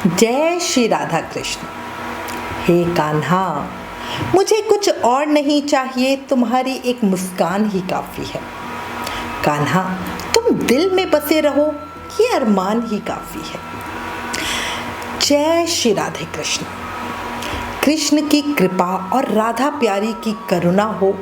जय श्री राधा कृष्ण। हे कान्हा, मुझे कुछ और नहीं चाहिए, तुम्हारी एक मुस्कान ही काफ़ी है। कान्हा, तुम दिल में बसे रहो, ये अरमान ही काफ़ी है। जय श्री राधे कृष्ण। कृष्ण की कृपा और राधा प्यारी की करुणा हो,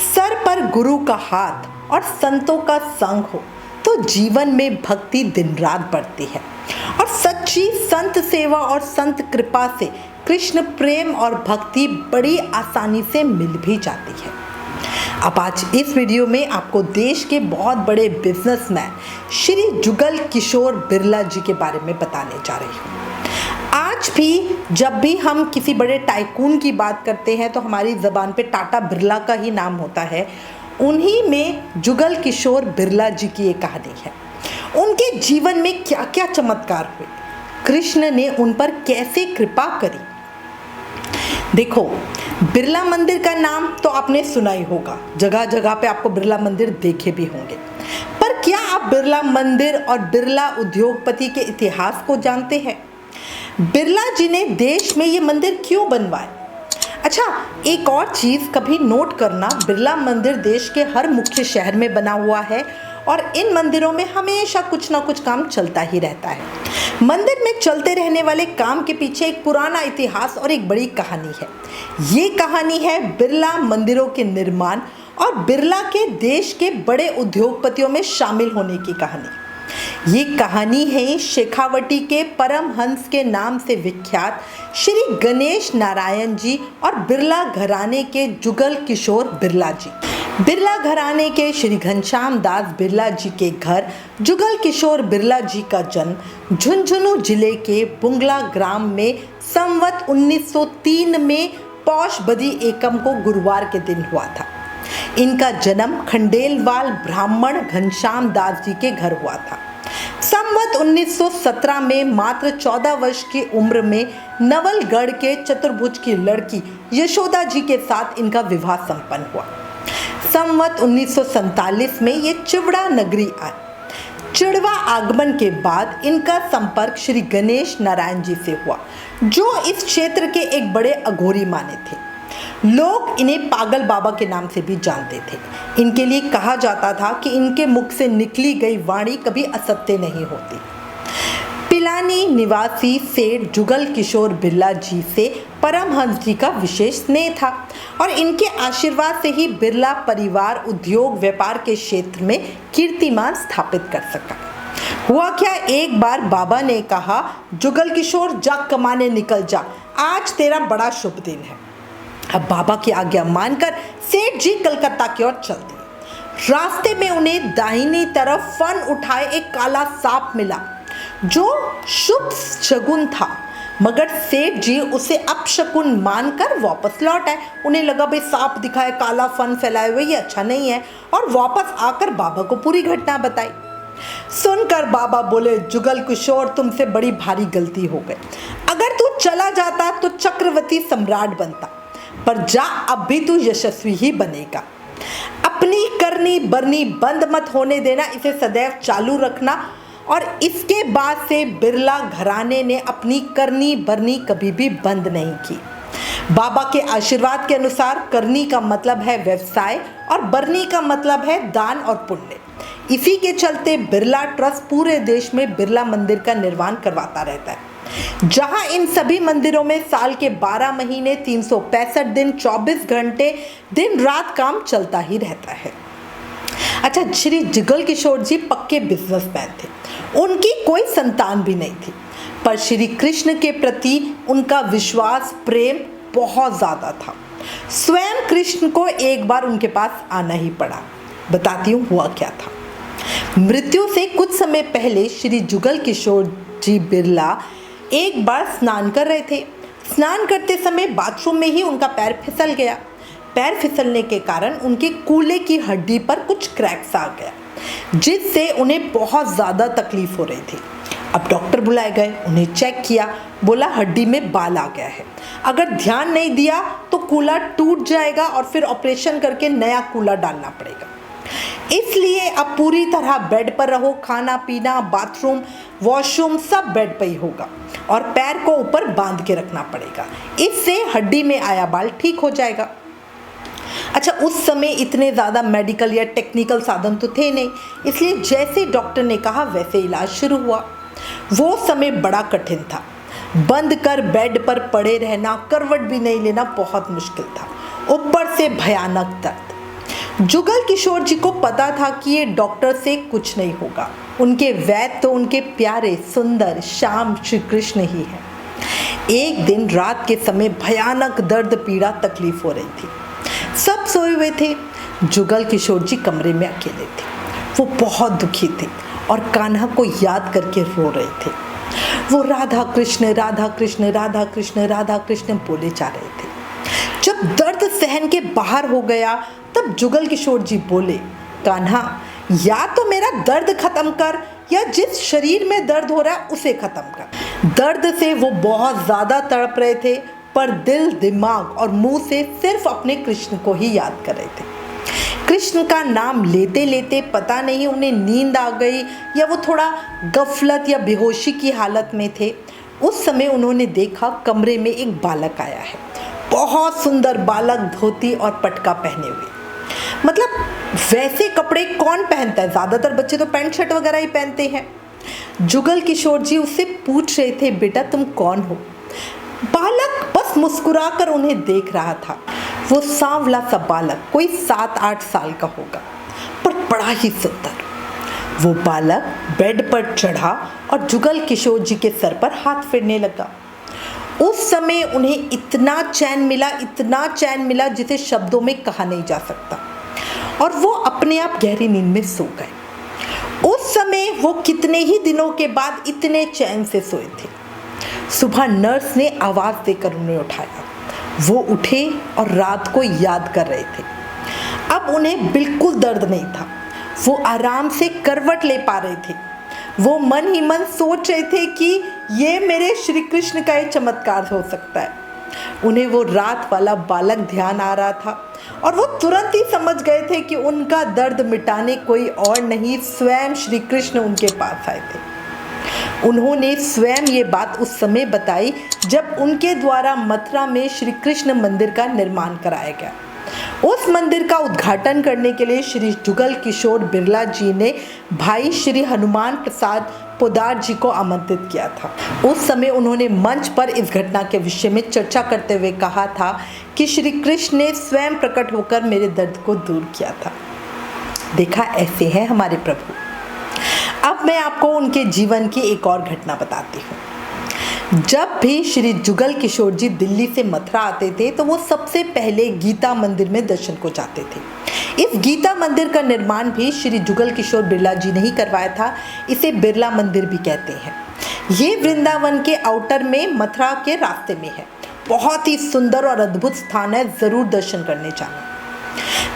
सर पर गुरु का हाथ और संतों का संग हो, तो जीवन में भक्ति दिन रात बढ़ती है और सच्ची संत सेवा और संत कृपा से कृष्ण प्रेम और भक्ति बड़ी आसानी से मिल भी जाती है। अब आज इस वीडियो में आपको देश के बहुत बड़े बिजनेसमैन श्री जुगल किशोर बिरला जी के बारे में बताने जा रही हूँ। आज भी जब भी हम किसी बड़े टाइकून की बात करते हैं तो हमारी ज़बान पे टाटा बिरला का ही नाम होता है। उन्हीं में जुगल किशोर बिरला जी की एक कहानी है। उनके जीवन में क्या क्या चमत्कार हुए, कृष्ण ने उन पर कैसे कृपा करी। देखो, बिरला मंदिर का नाम तो आपने सुना ही होगा, जगह जगह पे आपको बिरला मंदिर देखे भी होंगे। पर क्या आप बिरला मंदिर और बिरला उद्योगपति के इतिहास को जानते हैं? बिरला जी ने देश में ये मंदिर क्यों बनवाए? अच्छा, एक और चीज़ कभी नोट करना, बिरला मंदिर देश के हर मुख्य शहर में बना हुआ है और इन मंदिरों में हमेशा कुछ ना कुछ काम चलता ही रहता है। मंदिर में चलते रहने वाले काम के पीछे एक पुराना इतिहास और एक बड़ी कहानी है। ये कहानी है बिरला मंदिरों के निर्माण और बिरला के देश के बड़े उद्योगपतियों में शामिल होने की कहानी। ये कहानी है शेखावटी के परमहंस के नाम से विख्यात श्री गणेश नारायण जी और बिरला घराने के जुगल किशोर बिरला जी। बिरला घराने के श्री घनश्याम दास बिरला जी के घर जुगल किशोर बिरला जी का जन्म झुंझुनू जिले के बुंगला ग्राम में संवत 1903 में पौष बदी एकम को गुरुवार के दिन हुआ था। इनका जन्म खंडेलवाल ब्राह्मण घनश्याम दास जी के घर हुआ था। संवत 1917 में मात्र 14 वर्ष की उम्र में नवलगढ़ के चतुर्भुज की लड़की यशोदा जी के साथ इनका विवाह संपन्न हुआ। संवत 1947 में ये चिवड़ा नगरी आए। चिड़वा आगमन के बाद इनका संपर्क श्री गणेश नारायण जी से हुआ, जो इस क्षेत्र के एक बड़े अघोरी माने थे। लोग इन्हें पागल बाबा के नाम से भी जानते थे। इनके लिए कहा जाता था कि इनके मुख से निकली गई वाणी कभी असत्य नहीं होती। पिलानी निवासी सेठ जुगल किशोर बिरला जी से परमहंस जी का विशेष स्नेह था और इनके आशीर्वाद से ही बिरला परिवार उद्योग व्यापार के क्षेत्र में कीर्तिमान स्थापित कर सका। हुआ क्या, एक बार बाबा ने कहा, जुगल किशोर जा कमाने निकल जा, आज तेरा बड़ा शुभ दिन है। अब बाबा की आज्ञा मानकर सेठ जी कलकत्ता की ओर चल दिए। रास्ते में उन्हें दाहिनी तरफ फन उठाए एक काला सांप मिला, जो शुभ शगुन था, मगर सेठ जी उसे अपशकुन मानकर वापस लौट आए। उन्हें लगा भाई सांप दिखाए, काला फन फैलाए हुए, ये अच्छा नहीं है, और वापस आकर बाबा को पूरी घटना बताई। सुनकर बाबा बोले, जुगल किशोर, तुमसे बड़ी भारी गलती हो गई। अगर तू चला जाता तो चक्रवर्ती सम्राट बनता, पर जा, अब भी तू यशस्वी ही बनेगा। अपनी करनी बरनी बंद मत होने देना, इसे सदैव चालू रखना। और इसके बाद से बिरला घराने ने अपनी करनी बरनी कभी भी बंद नहीं की। बाबा के आशीर्वाद के अनुसार करनी का मतलब है व्यवसाय और बरनी का मतलब है दान और पुण्य। इसी के चलते बिरला ट्रस्ट पूरे देश में बिरला मंदिर का निर्माण करवाता रहता है, जहां इन सभी मंदिरों में साल के 12 महीने 365 दिन 24 घंटे दिन रात काम चलता ही रहता है। अच्छा, श्री जुगल किशोर जी पक्के बिजनेसमैन थे। उनकी कोई संतान भी नहीं थी, पर श्री कृष्ण के प्रति उनका विश्वास प्रेम बहुत ज़्यादा था। स्वयं कृष्ण को एक बार उनके पास आना ही पड़ा। बताती हूँ हुआ क्या था। मृत्यु से कुछ समय पहले श्री जुगल किशोर जी बिरला एक बार स्नान कर रहे थे। स्नान करते समय बाथरूम में ही उनका पैर फिसल गया। पैर फिसलने के कारण उनके कूल्हे की हड्डी पर कुछ क्रैक्स आ गया, जिससे उन्हें बहुत ज़्यादा तकलीफ हो रही थी। अब डॉक्टर बुलाए गए, उन्हें चेक किया, बोला हड्डी में बाल आ गया है, अगर ध्यान नहीं दिया तो कूल्हा टूट जाएगा और फिर ऑपरेशन करके नया कूल्हा डालना पड़ेगा। इसलिए अब पूरी तरह बेड पर रहो, खाना पीना, बाथरूम, वॉशरूम सब बेड पर ही होगा और पैर को ऊपर बांध के रखना पड़ेगा। इससे हड्डी में आया बाल ठीक हो जाएगा। अच्छा, उस समय इतने ज़्यादा मेडिकल या टेक्निकल साधन तो थे नहीं, इसलिए जैसे डॉक्टर ने कहा वैसे इलाज शुरू हुआ। वो समय बड़ा कठिन था। बंद कर बेड पर पड़े रहना, करवट भी नहीं लेना बहुत मुश्किल था, ऊपर से भयानक दर्द। जुगल किशोर जी को पता था कि ये डॉक्टर से कुछ नहीं होगा। उनके वैद्य तो उनके प्यारे सुंदर श्याम श्री कृष्ण ही है। एक दिन रात के समय भयानक दर्द पीड़ा तकलीफ हो रही थी। सब सोए हुए थे, जुगल किशोर जी कमरे में अकेले थे। वो बहुत दुखी थे और कान्हा को याद करके रो रहे थे। वो राधा कृष्ण राधा कृष्ण राधा कृष्ण राधा कृष्ण बोले जा रहे थे। जब दर्द सहन के बाहर हो गया तब जुगल किशोर जी बोले, कान्हा या तो मेरा दर्द खत्म कर या जिस शरीर में दर्द हो रहा है उसे खत्म कर। दर्द से वो बहुत ज्यादा तड़प रहे थे, पर दिल, दिमाग और मुंह से सिर्फ अपने कृष्ण को ही याद कर रहे थे। कृष्ण का नाम लेते लेते पता नहीं उन्हें नींद आ गई या वो थोड़ा गफलत या बेहोशी की हालत में थे। उस समय उन्होंने देखा कमरे में एक बालक आया है। बहुत सुंदर बालक, धोती और पटका पहने हुए। मतलब वैसे कपड़े कौन पहनता है, ज़्यादातर बच्चे तो पैंट शर्ट वगैरह ही पहनते हैं। जुगल किशोर जी उससे पूछ रहे थे, बेटा तुम कौन हो? बालक बस मुस्कुराकर उन्हें देख रहा था। वो सांवला सा बालक कोई 7-8 साल का होगा, पर बड़ा ही सुंदर। वो बालक बेड पर चढ़ा और जुगल किशोर जी के सर पर हाथ फेरने लगा। उस समय उन्हें इतना चैन मिला जिसे शब्दों में कहा नहीं जा सकता, और वो अपने आप गहरी नींद में सो गए। उस समय वो कितने ही दिनों के बाद इतने चैन से सोए थे। सुबह नर्स ने आवाज देकर उन्हें उठाया। वो उठे और रात को याद कर रहे थे। अब उन्हें बिल्कुल दर्द नहीं था। वो आराम से करवट ले पा रहे थे। वो मन ही मन सोच रहे थे कि ये मेरे श्री कृष्ण का एक चमत्कार हो सकता है। उन्हें वो रात वाला बालक ध्यान आ रहा था और वो तुरंत ही समझ गए थे कि उनका दर्द मिटाने कोई और नहीं, स्वयं श्री कृष्ण उनके पास आए थे। उन्होंने स्वयं ये बात उस समय बताई जब उनके द्वारा मथुरा में श्री कृष्ण मंदिर का निर्माण कराया गया। उस मंदिर का उद्घाटन करने के लिए श्री जुगल किशोर बिरला जी ने भाई श्री हनुमान प्रसाद पोदार जी को आमंत्रित किया था। उस समय उन्होंने मंच पर इस घटना के विषय में चर्चा करते हुए कहा था कि श्री कृष्ण ने स्वयं प्रकट होकर मेरे दर्द को दूर किया था। देखा, ऐसे हैं हमारे प्रभु। अब मैं आपको उनके जीवन की एक और घटना बताती हूँ। जब भी श्री जुगल किशोर जी दिल्ली से मथुरा आते थे तो वो सबसे पहले गीता मंदिर में दर्शन को जाते थे। इस गीता मंदिर का निर्माण भी श्री जुगल किशोर बिरला जी ने ही करवाया था। इसे बिरला मंदिर भी कहते हैं। ये वृंदावन के आउटर में मथुरा के रास्ते में है। बहुत ही सुंदर और अद्भुत स्थान है, जरूर दर्शन करने जाना।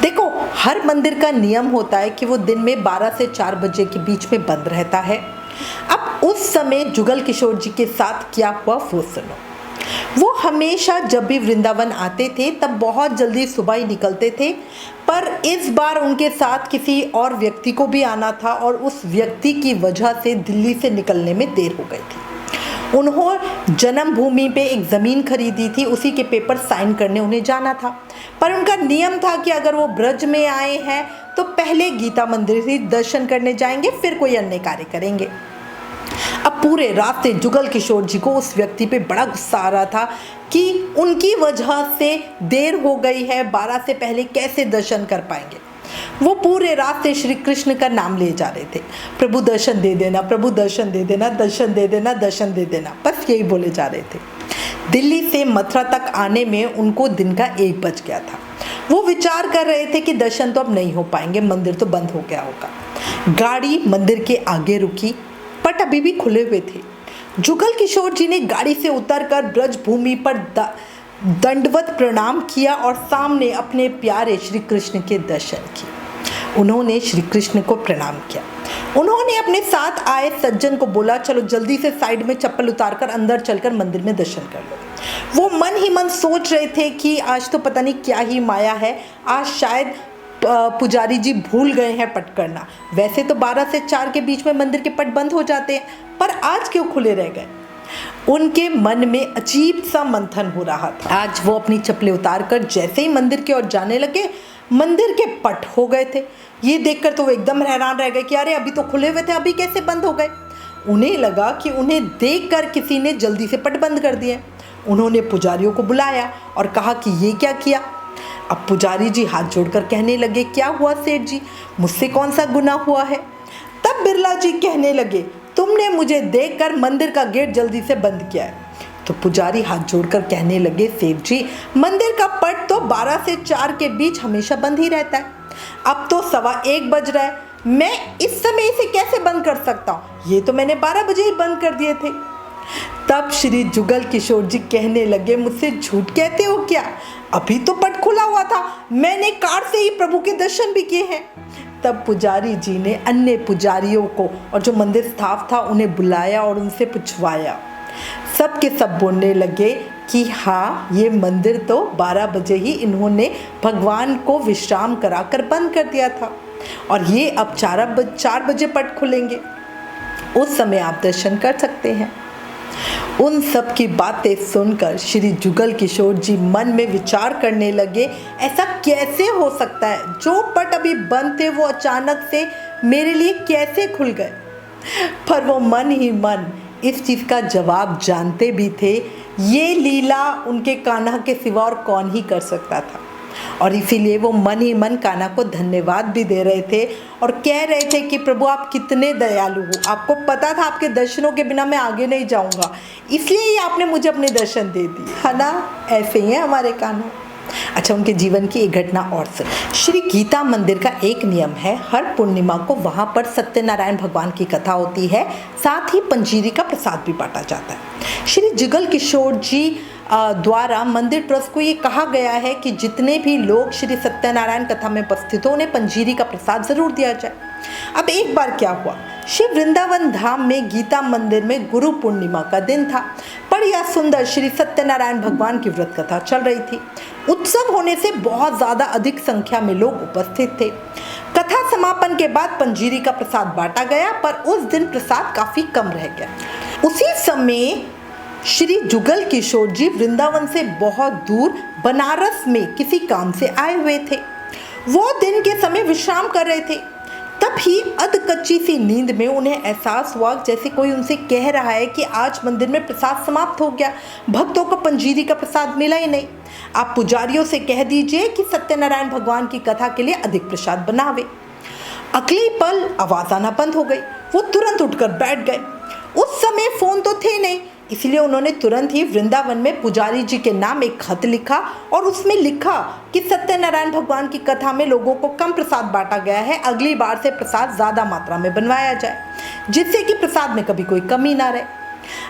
देखो, हर मंदिर का नियम होता है कि वो दिन में 12 से 4 बजे के बीच में बंद रहता है। अब उस समय जुगल किशोर जी के साथ क्या हुआ वो सुनो। वो हमेशा जब भी वृंदावन आते थे तब बहुत जल्दी सुबह ही निकलते थे, पर इस बार उनके साथ किसी और व्यक्ति को भी आना था और उस व्यक्ति की वजह से दिल्ली से निकलने में देर हो गई थी। उन्होंने जन्मभूमि पे एक ज़मीन खरीदी थी, उसी के पेपर साइन करने उन्हें जाना था, पर उनका नियम था कि अगर वो ब्रज में आए हैं तो पहले गीता मंदिर से दर्शन करने जाएंगे, फिर कोई अन्य कार्य करेंगे। अब पूरे रास्ते जुगल किशोर जी को उस व्यक्ति पे बड़ा गुस्सा आ रहा था कि उनकी वजह से देर हो गई है, 12 से पहले कैसे दर्शन कर पाएंगे। वो पूरे रास्ते श्री कृष्ण का नाम ले जा रहे थे, प्रभु दर्शन दे देना, प्रभु दर्शन दे देना, दर्शन दे देना, दर्शन दे देना, बस यही बोले जा रहे थे। दिल्ली से मथुरा तक आने में उनको दिन का 1 बज गया था। वो विचार कर रहे थे कि दर्शन तो अब नहीं हो पाएंगे, मंदिर तो बंद हो गया होगा। गाड़ी मंदिर के आगे रुकी, पट अभी भी खुले हुए थे। जुगल किशोर जी ने गाड़ी से उतरकर ब्रज भूमि पर दंडवत प्रणाम किया और सामने अपने प्यारे श्री कृष्ण के दर्शन किए। उन्होंने श्री कृष्ण को प्रणाम किया। उन्होंने अपने साथ आए सज्जन को बोला, चलो जल्दी से साइड में चप्पल उतारकर अंदर चलकर मंदिर में दर्शन कर लो। वो मन ही मन सोच रहे थे कि आज तो पता नहीं क्या ही माया है, आज शायद पुजारी जी भूल गए हैं पट करना। वैसे तो 12 से 4 के बीच में मंदिर के पट बंद हो जाते हैं, पर आज क्यों खुले रह गए? उनके मन में अजीब सा मंथन हो रहा था। आज वो अपनी चप्पलें उतार कर जैसे ही मंदिर की ओर जाने लगे, मंदिर के पट हो गए थे। ये देखकर तो वो एकदम हैरान रह गए कि अरे अभी तो खुले हुए थे, अभी कैसे बंद हो गए? उन्हें लगा कि उन्हें देखकर किसी ने जल्दी से पट बंद कर दिए। उन्होंने पुजारियों को बुलाया और कहा कि ये क्या किया? अब पुजारी जी हाथ जोड़कर कहने लगे, क्या हुआ सेठ जी, मुझसे कौन सा गुनाह हुआ है? तब बिरला जी कहने लगे, तुमने मुझे देखकर मंदिर का गेट जल्दी से बंद किया है। तो पुजारी हाथ जोड़कर कहने लगे, सेठ जी मंदिर का पट तो 12 से 4 के बीच हमेशा बंद ही रहता है। अब तो 1:15 बज रहा है, मैं इस समय इसे कैसे बंद कर सकता हूँ? ये तो मैंने 12 बजे ही बंद कर दिए थे। तब श्री जुगल किशोर जी कहने लगे, मुझसे झूठ कहते हो क्या? अभी तो पट खुला हुआ था, मैंने कार से ही प्रभु के दर्शन भी किए हैं। तब पुजारी जी ने अन्य पुजारियों को और जो मंदिर स्टाफ था उन्हें बुलाया और उनसे पूछवाया। सब के सब बोलने लगे कि हाँ, ये मंदिर तो 12 बजे ही इन्होंने भगवान को विश्राम कराकर बंद कर दिया था और ये अब 4 बजे पट खुलेंगे, उस समय आप दर्शन कर सकते हैं। उन सब की बातें सुनकर श्री जुगल किशोर जी मन में विचार करने लगे, ऐसा कैसे हो सकता है? जो पट अभी बंद थे वो अचानक से मेरे लिए कैसे खुल गए? पर वो मन ही मन इस चीज़ का जवाब जानते भी थे, ये लीला उनके कान्हा के सिवा और कौन ही कर सकता था। और इसीलिए वो मन ही मन कान्हा को धन्यवाद भी दे रहे थे और कह रहे थे कि प्रभु आप कितने दयालु हो, आपको पता था आपके दर्शनों के बिना मैं आगे नहीं जाऊंगा, इसलिए ही आपने मुझे अपने दर्शन दे दिए, है ना? ऐसे ही है हमारे कान्हा। अच्छा, उनके जीवन की एक घटना और सुन। श्री गीता मंदिर का एक नियम है, हर पूर्णिमा को वहाँ पर सत्यनारायण भगवान की कथा होती है, साथ ही पंजीरी का प्रसाद भी बांटा जाता है। श्री जुगल किशोर जी द्वारा मंदिर ट्रस्ट को ये कहा गया है कि जितने भी लोग श्री सत्यनारायण कथा में उपस्थित हो उन्हें पंजीरी का प्रसाद जरूर दिया जाए। अब एक बार क्या हुआ, श्री वृंदावन धाम में गीता मंदिर में गुरु पूर्णिमा का दिन था। बढ़िया सुंदर श्री सत्यनारायण भगवान की व्रत कथा चल रही थी। उत्सव होने से बहुत ज़्यादा अधिक संख्या में लोग उपस्थित थे। कथा समापन के बाद पंजीरी का प्रसाद बांटा गया, पर उस दिन प्रसाद काफ़ी कम रह गया। उसी समय श्री जुगल किशोर जी वृंदावन से बहुत दूर बनारस में किसी काम से आए हुए थे। वो दिन के समय विश्राम कर रहे थे। तभी अधकच्ची सी नींद में उन्हें एहसास हुआ जैसे कोई उनसे कह रहा है कि आज मंदिर में प्रसाद समाप्त हो गया, भक्तों को पंजीरी का प्रसाद मिला ही नहीं। आप पुजारियों से कह दीजिए कि सत्यनारायण भगवान की कथा के लिए अधिक प्रसाद बनावे। अगले पल आवाज़ आना बंद हो गई। वो तुरंत उठकर बैठ गए। उस समय फ़ोन तो थे नहीं, इसलिए उन्होंने तुरंत ही वृंदावन में पुजारी जी के नाम एक खत लिखा और उसमें लिखा कि सत्यनारायण भगवान की कथा में लोगों को कम प्रसाद बांटा गया है, अगली बार से प्रसाद ज़्यादा मात्रा में बनवाया जाए, जिससे कि प्रसाद में कभी कोई कमी ना रहे।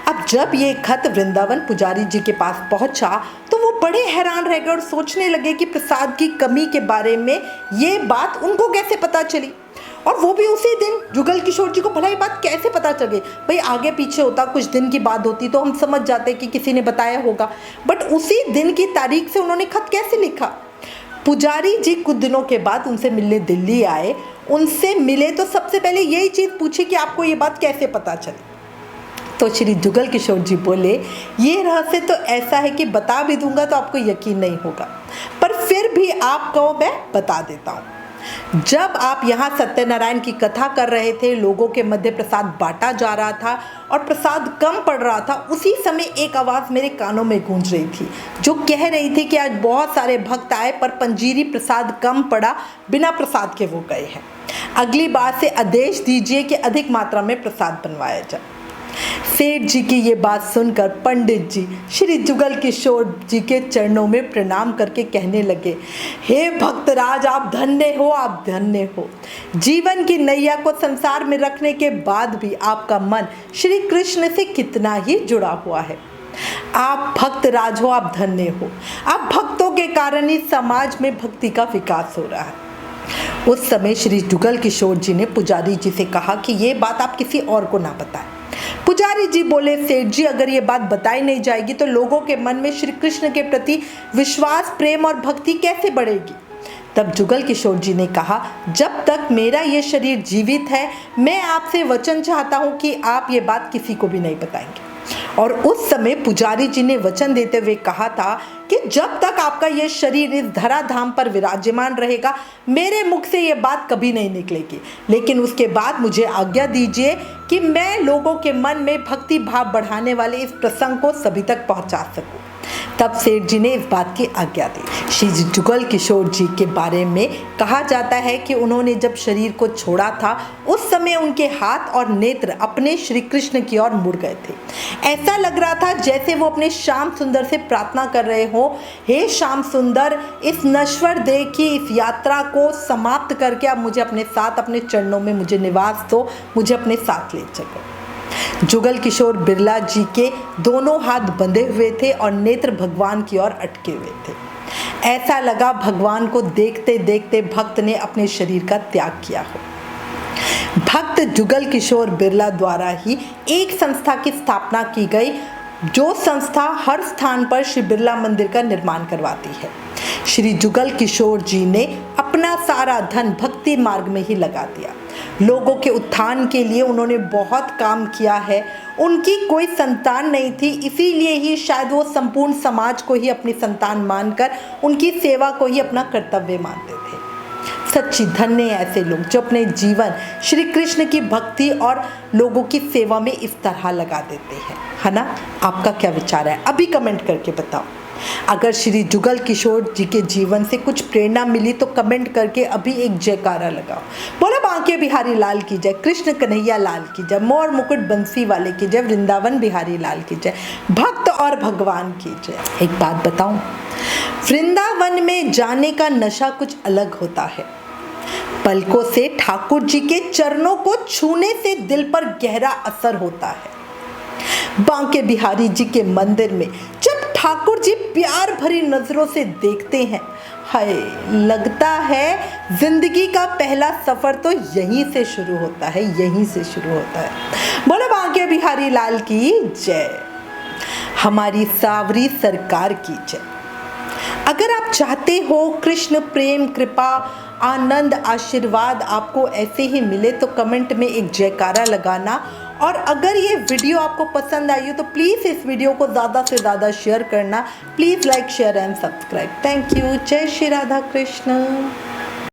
अब जब ये खत वृंदावन पुजारी जी के पास पहुंचा तो वो बड़े हैरान रह गए और सोचने लगे कि प्रसाद की कमी के बारे में ये बात उनको कैसे पता चली, और वो भी उसी दिन। जुगल किशोर जी को भला ये बात कैसे पता चल गई? भाई आगे पीछे होता, कुछ दिन की बात होती तो हम समझ जाते कि किसी ने बताया होगा, बट उसी दिन की तारीख से उन्होंने खत कैसे लिखा? पुजारी जी कुछ दिनों के बाद उनसे मिलने दिल्ली आए। उनसे मिले तो सबसे पहले यही चीज़ पूछी कि आपको ये बात कैसे पता चली? तो श्री जुगल किशोर जी बोले, ये रहस्य तो ऐसा है कि बता भी दूंगा तो आपको यकीन नहीं होगा, पर फिर भी आपको मैं बता देता हूँ। जब आप यहाँ सत्यनारायण की कथा कर रहे थे, लोगों के मध्य प्रसाद बांटा जा रहा था और प्रसाद कम पड़ रहा था, उसी समय एक आवाज़ मेरे कानों में गूंज रही थी जो कह रही थी कि आज बहुत सारे भक्त आए पर पंजीरी प्रसाद कम पड़ा, बिना प्रसाद के वो गए हैं। अगली बार से आदेश दीजिए कि अधिक मात्रा में प्रसाद बनवाया जाए। सेठ जी की ये बात सुनकर पंडित जी श्री जुगल किशोर जी के चरणों में प्रणाम करके कहने लगे, हे भक्तराज, आप धन्य हो, आप धन्य हो। जीवन की नैया को संसार में रखने के बाद भी आपका मन श्री कृष्ण से कितना ही जुड़ा हुआ है। आप भक्तराज हो, आप धन्य हो। आप भक्तों के कारण ही समाज में भक्ति का विकास हो रहा है। उस समय श्री जुगल किशोर जी ने पुजारी जी से कहा कि ये बात आप किसी और को ना बताएं। पुजारी जी बोले, सेठ जी, अगर ये बात बताई नहीं जाएगी तो लोगों के मन में श्री कृष्ण के प्रति विश्वास, प्रेम और भक्ति कैसे बढ़ेगी? तब जुगल किशोर जी ने कहा, जब तक मेरा ये शरीर जीवित है मैं आपसे वचन चाहता हूँ कि आप ये बात किसी को भी नहीं बताएंगे। और उस समय पुजारी जी ने वचन देते हुए कहा था कि जब तक आपका ये शरीर इस धराधाम पर विराजमान रहेगा मेरे मुख से ये बात कभी नहीं निकलेगी, लेकिन उसके बाद मुझे आज्ञा दीजिए कि मैं लोगों के मन में भक्ति भाव बढ़ाने वाले इस प्रसंग को सभी तक पहुंचा सकूं। तब सेठ जी ने इस बात की आज्ञा दी। श्री जुगल किशोर जी के बारे में कहा जाता है कि उन्होंने जब शरीर को छोड़ा था उस समय उनके हाथ और नेत्र अपने श्री कृष्ण की ओर मुड़ गए थे। ऐसा लग रहा था जैसे वो अपने श्याम सुंदर से प्रार्थना कर रहे हो, हे श्याम सुंदर, इस नश्वर देह की इस यात्रा को समाप्त करके अब मुझे अपने साथ, अपने चरणों में मुझे निवास दो, मुझे अपने साथ ले चलो। जुगल किशोर बिरला जी के दोनों हाथ बंधे हुए थे और नेत्र भगवान की ओर अटके हुए थे। ऐसा लगा भगवान को देखते देखते भक्त ने अपने शरीर का त्याग किया हो। भक्त जुगल किशोर बिरला द्वारा ही एक संस्था की स्थापना की गई, जो संस्था हर स्थान पर श्री बिरला मंदिर का निर्माण करवाती है। श्री जुगल किशोर जी ने अपना सारा धन भक्ति मार्ग में ही लगा दिया। लोगों के उत्थान के लिए उन्होंने बहुत काम किया है। उनकी कोई संतान नहीं थी, इसीलिए ही शायद वो संपूर्ण समाज को ही अपनी संतान मानकर उनकी सेवा को ही अपना कर्तव्य मानते थे। सच्ची धन्य ऐसे लोग जो अपने जीवन श्री कृष्ण की भक्ति और लोगों की सेवा में इस तरह लगा देते हैं, है ना? आपका क्या विचार है? अभी कमेंट करके बताओ। अगर श्री जुगल किशोर जी के जीवन से कुछ प्रेरणा मिली तो कमेंट करके अभी एक जयकारा लगाओ। बोलो बांके बिहारी लाल की जय, कृष्ण कन्हैया लाल की जय, मोर मुकुट बंसी वाले की जय, वृंदावन बिहारी लाल की जय, भक्त और भगवान की जय। एक बात बताऊं, वृंदावन में जाने का नशा कुछ अलग होता है। पलकों से ठाकुर जी के चरणों को छूने से दिल पर गहरा असर होता है। बांके बिहारी जी के मंदिर में जब ठाकुर जी प्यार भरी नजरों से देखते हैं, हाय, लगता है जिंदगी का पहला सफर तो यहीं से शुरू होता है, यहीं से शुरू होता है। बोलो बांके बिहारी लाल की जय, हमारी सावरी सरकार की जय। अगर आप चाहते हो कृष्ण प्रेम, कृपा, आनंद, आशीर्वाद आपको ऐसे ही मिले तो कमेंट में एक जयकारा लगाना। और अगर ये वीडियो आपको पसंद आई हो तो प्लीज़ इस वीडियो को ज़्यादा से ज़्यादा शेयर करना। Please like, share and subscribe. Thank you. जय श्री राधा कृष्ण।